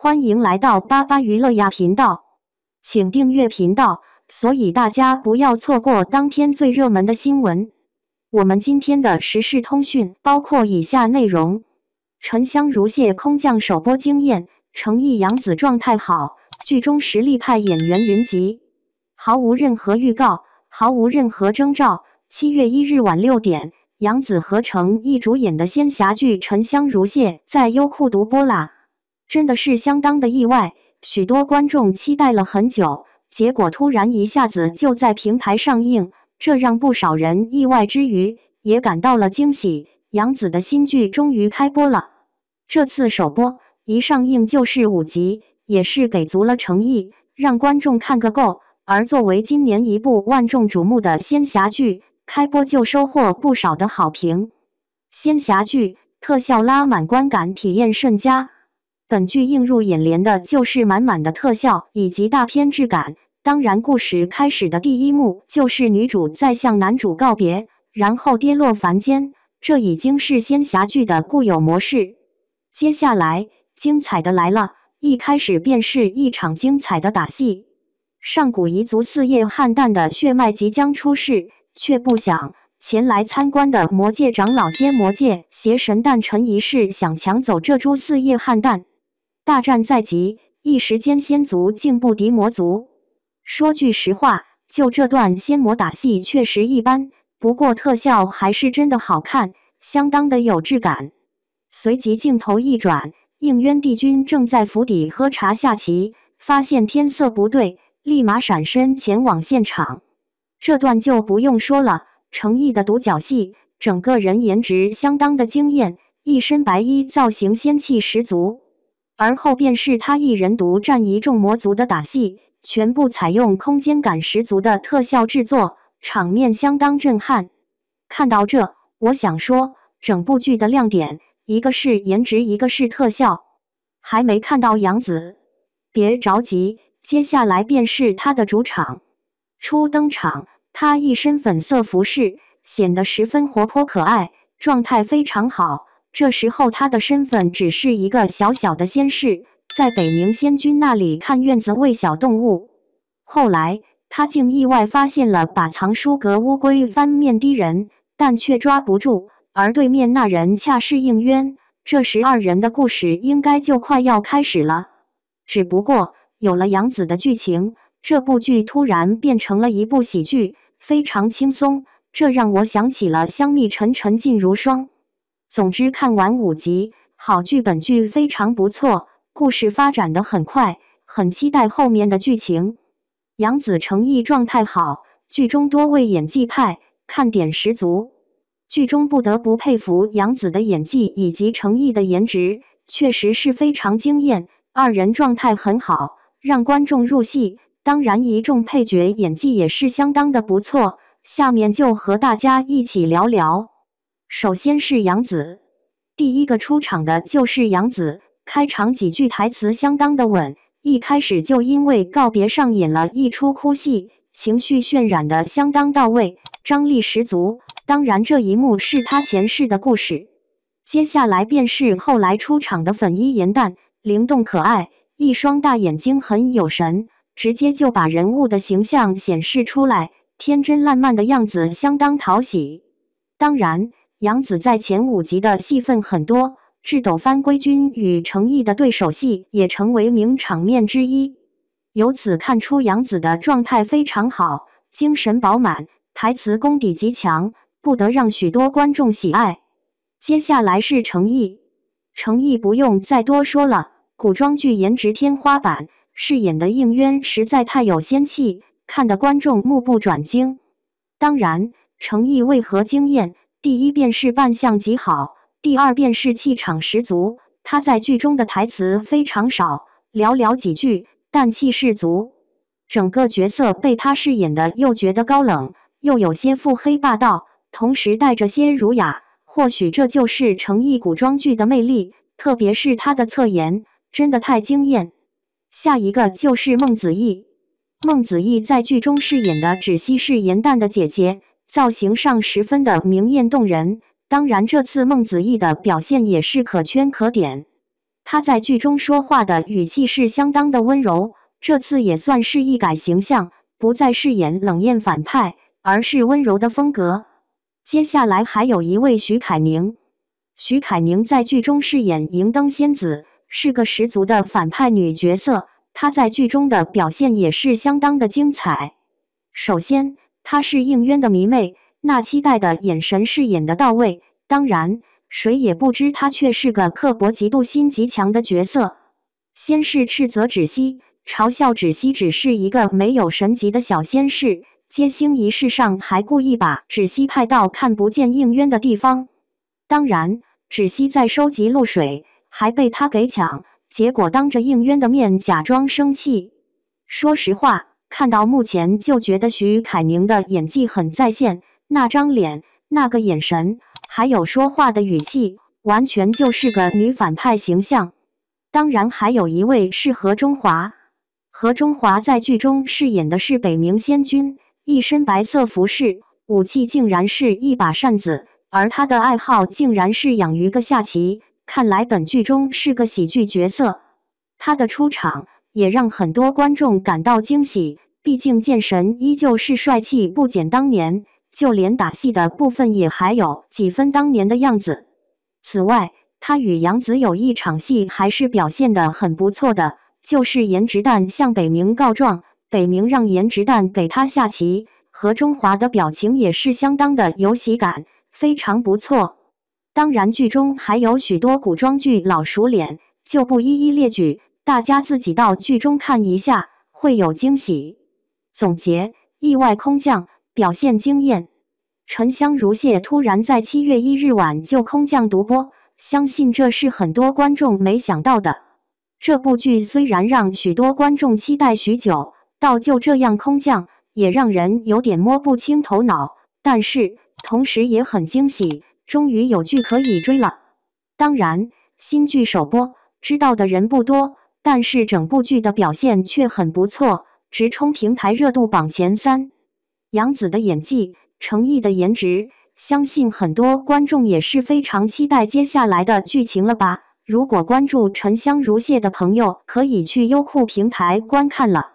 欢迎来到巴巴娱乐呀频道，请订阅频道，所以大家不要错过当天最热门的新闻。我们今天的时事通讯包括以下内容：沉香如屑空降首播惊艳，诚意杨紫状态好，剧中实力派演员云集，毫无任何预告，毫无任何征兆。7月1日晚6点，杨紫和诚意主演的仙侠剧《沉香如屑》在优酷独播啦。真的是相当的意外，许多观众期待了很久，结果突然一下子就在平台上映，这让不少人意外之余，也感到了惊喜。杨紫的新剧终于开播了，这次首播一上映就是5集，也是给足了诚意，让观众看个够。而作为今年一部万众瞩目的仙侠剧，开播就收获不少的好评。仙侠剧特效拉满，观感体验甚佳。本剧映入眼帘的就是满满的特效以及大片质感。当然，故事开始的第一幕就是女主在向男主告别，然后跌落凡间，这已经是仙侠剧的固有模式。接下来，精彩的来了，一开始便是一场精彩的打戏。上古彝族4叶汉蛋的血脉即将出世，却不想前来参观的魔界长老兼魔界邪神诞辰仪式想抢走这株4叶汉蛋。大战在即，一时间仙族竟不敌魔族。说句实话，就这段仙魔打戏确实一般，不过特效还是真的好看，相当的有质感。随即镜头一转，应渊帝君正在府邸喝茶下棋，发现天色不对，立马闪身前往现场。这段就不用说了，诚意的独角戏，整个人颜值相当的惊艳，一身白衣，造型仙气十足。而后便是他一人独占一众魔族的打戏，全部采用空间感十足的特效制作，场面相当震撼。看到这，我想说，整部剧的亮点，一个是颜值，一个是特效。还没看到杨紫，别着急，接下来便是他的主场。初登场，他一身粉色服饰，显得十分活泼可爱，状态非常好。这时候他的身份只是一个小小的仙士，在北冥仙君那里看院子喂小动物。后来他竟意外发现了把藏书阁乌龟翻面的人，但却抓不住，而对面那人恰是应渊。这时二人的故事应该就快要开始了。只不过有了杨紫的剧情，这部剧突然变成了一部喜剧，非常轻松，这让我想起了香蜜沉沉烬如霜。总之看完5集，好剧，本剧非常不错，故事发展得很快，很期待后面的剧情。杨紫诚意状态好，剧中多位演技派，看点十足。剧中不得不佩服杨紫的演技以及诚意的颜值，确实是非常惊艳，二人状态很好，让观众入戏。当然一众配角演技也是相当的不错，下面就和大家一起聊聊。首先是杨紫，第一个出场的就是杨紫，开场几句台词相当的稳，一开始就因为告别上演了一出哭戏，情绪渲染的相当到位，张力十足。当然这一幕是他前世的故事。接下来便是后来出场的粉衣颜淡，灵动可爱，一双大眼睛很有神，直接就把人物的形象显示出来，天真烂漫的样子相当讨喜。当然杨紫在前5集的戏份很多，智斗番归君与诚意的对手戏也成为名场面之一。由此看出杨紫的状态非常好，精神饱满，台词功底极强，不得让许多观众喜爱。接下来是诚意，诚意不用再多说了，古装剧颜值天花板，饰演的应渊实在太有仙气，看得观众目不转睛。当然诚意为何惊艳，第一便是扮相极好，第二便是气场十足。他在剧中的台词非常少，寥寥几句，但气势足。整个角色被他饰演的又觉得高冷，又有些腹黑霸道，同时带着些儒雅。或许这就是诚意古装剧的魅力，特别是他的侧颜，真的太惊艳。下一个就是孟子义。孟子义在剧中饰演的芷溪是颜淡的姐姐，造型上十分的明艳动人。当然这次孟子义的表现也是可圈可点。她在剧中说话的语气是相当的温柔，这次也算是一改形象，不再饰演冷艳反派，而是温柔的风格。接下来还有一位徐凯宁。徐凯宁在剧中饰演银灯仙子，是个十足的反派女角色，她在剧中的表现也是相当的精彩。首先，她是应渊的迷妹，那期待的眼神饰演的到位，当然，谁也不知她却是个刻薄嫉妒心极强的角色。先是斥责芷溪，嘲笑芷溪只是一个没有神级的小仙士，接星仪式上还故意把芷溪派到看不见应渊的地方。当然，芷溪在收集露水，还被他给抢，结果当着应渊的面假装生气。说实话，看到目前就觉得徐凯宁的演技很在线，那张脸、那个眼神，还有说话的语气，完全就是个女反派形象。当然，还有一位是何中华。何中华在剧中饰演的是北冥仙君，一身白色服饰，武器竟然是一把扇子。而他的爱好竟然是养鱼个下棋，看来本剧中是个喜剧角色。他的出场也让很多观众感到惊喜，毕竟剑神依旧是帅气不减当年，就连打戏的部分也还有几分当年的样子。此外，他与杨紫有一场戏还是表现得很不错的，就是颜值蛋向北冥告状，北冥让颜值蛋给他下棋，何中华的表情也是相当的有喜感。非常不错。当然，剧中还有许多古装剧老熟脸，就不一一列举，大家自己到剧中看一下，会有惊喜。总结：意外空降，表现惊艳。沉香如屑突然在7月1日晚就空降独播，相信这是很多观众没想到的。这部剧虽然让许多观众期待许久，到就这样空降，也让人有点摸不清头脑，但是同时也很惊喜，终于有剧可以追了。当然，新剧首播，知道的人不多，但是整部剧的表现却很不错，直冲平台热度榜前3。杨紫的演技，程毅的颜值，相信很多观众也是非常期待接下来的剧情了吧？如果关注沉香如屑的朋友，可以去优酷平台观看了。